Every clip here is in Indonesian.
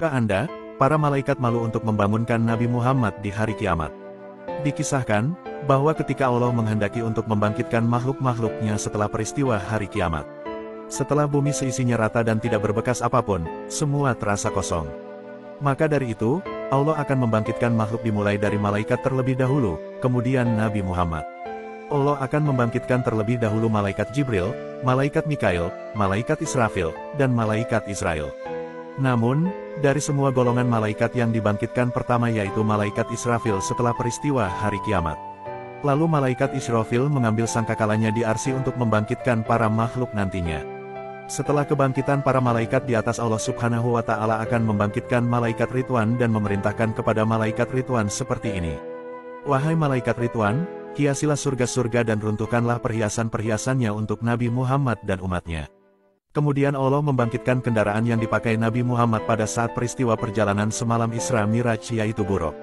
Anda, para malaikat malu untuk membangunkan Nabi Muhammad di hari kiamat? Dikisahkan, bahwa ketika Allah menghendaki untuk membangkitkan makhluk-makhluknya setelah peristiwa hari kiamat. Setelah bumi seisinya rata dan tidak berbekas apapun, semua terasa kosong. Maka dari itu, Allah akan membangkitkan makhluk dimulai dari malaikat terlebih dahulu, kemudian Nabi Muhammad. Allah akan membangkitkan terlebih dahulu malaikat Jibril, malaikat Mikail, malaikat Israfil, dan malaikat Israel. Namun, dari semua golongan malaikat yang dibangkitkan pertama yaitu malaikat Israfil setelah peristiwa hari kiamat. Lalu malaikat Israfil mengambil sangkakalanya di arsy untuk membangkitkan para makhluk nantinya. Setelah kebangkitan para malaikat di atas, Allah Subhanahu wa Ta'ala akan membangkitkan malaikat Ridwan dan memerintahkan kepada malaikat Ridwan seperti ini. Wahai malaikat Ridwan, hiasilah surga-surga dan runtuhkanlah perhiasan-perhiasannya untuk Nabi Muhammad dan umatnya. Kemudian Allah membangkitkan kendaraan yang dipakai Nabi Muhammad pada saat peristiwa perjalanan semalam Isra Miraj yaitu buruk.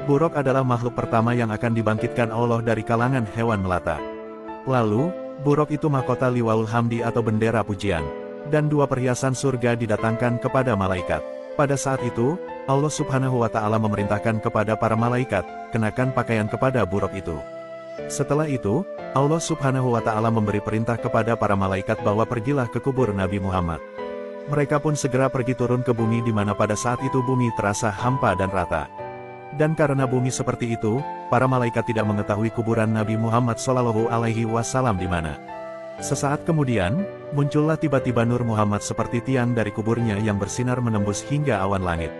Buruk adalah makhluk pertama yang akan dibangkitkan Allah dari kalangan hewan melata. Lalu, buruk itu mahkota liwaul hamdi atau bendera pujian. Dan dua perhiasan surga didatangkan kepada malaikat. Pada saat itu, Allah Subhanahu wa Ta'ala memerintahkan kepada para malaikat, kenakan pakaian kepada buruk itu. Setelah itu, Allah Subhanahu wa Ta'ala memberi perintah kepada para malaikat bahwa pergilah ke kubur Nabi Muhammad. Mereka pun segera pergi turun ke bumi di mana pada saat itu bumi terasa hampa dan rata. Dan karena bumi seperti itu, para malaikat tidak mengetahui kuburan Nabi Muhammad SAW di mana. Sesaat kemudian, muncullah tiba-tiba Nur Muhammad seperti tiang dari kuburnya yang bersinar menembus hingga awan langit.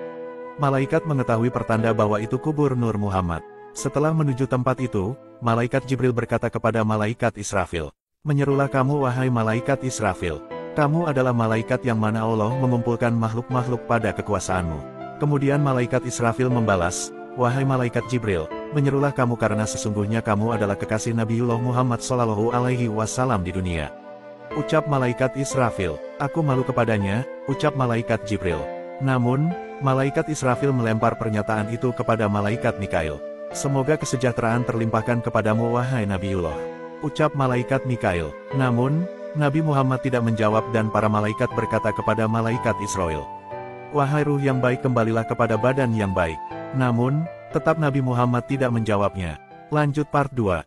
Malaikat mengetahui pertanda bahwa itu kubur Nur Muhammad. Setelah menuju tempat itu, malaikat Jibril berkata kepada malaikat Israfil, "Menyerulah kamu wahai malaikat Israfil. Kamu adalah malaikat yang mana Allah mengumpulkan makhluk-makhluk pada kekuasaanmu." Kemudian malaikat Israfil membalas, "Wahai malaikat Jibril, menyerulah kamu karena sesungguhnya kamu adalah kekasih Nabiullah Muhammad SAW di dunia." Ucap malaikat Israfil, "Aku malu kepadanya," ucap malaikat Jibril. Namun, malaikat Israfil melempar pernyataan itu kepada malaikat Mikail. "Semoga kesejahteraan terlimpahkan kepadamu wahai Nabiullah," ucap malaikat Mikail. Namun, Nabi Muhammad tidak menjawab dan para malaikat berkata kepada malaikat Israel, "Wahai ruh yang baik, kembalilah kepada badan yang baik." Namun, tetap Nabi Muhammad tidak menjawabnya. Lanjut part 2.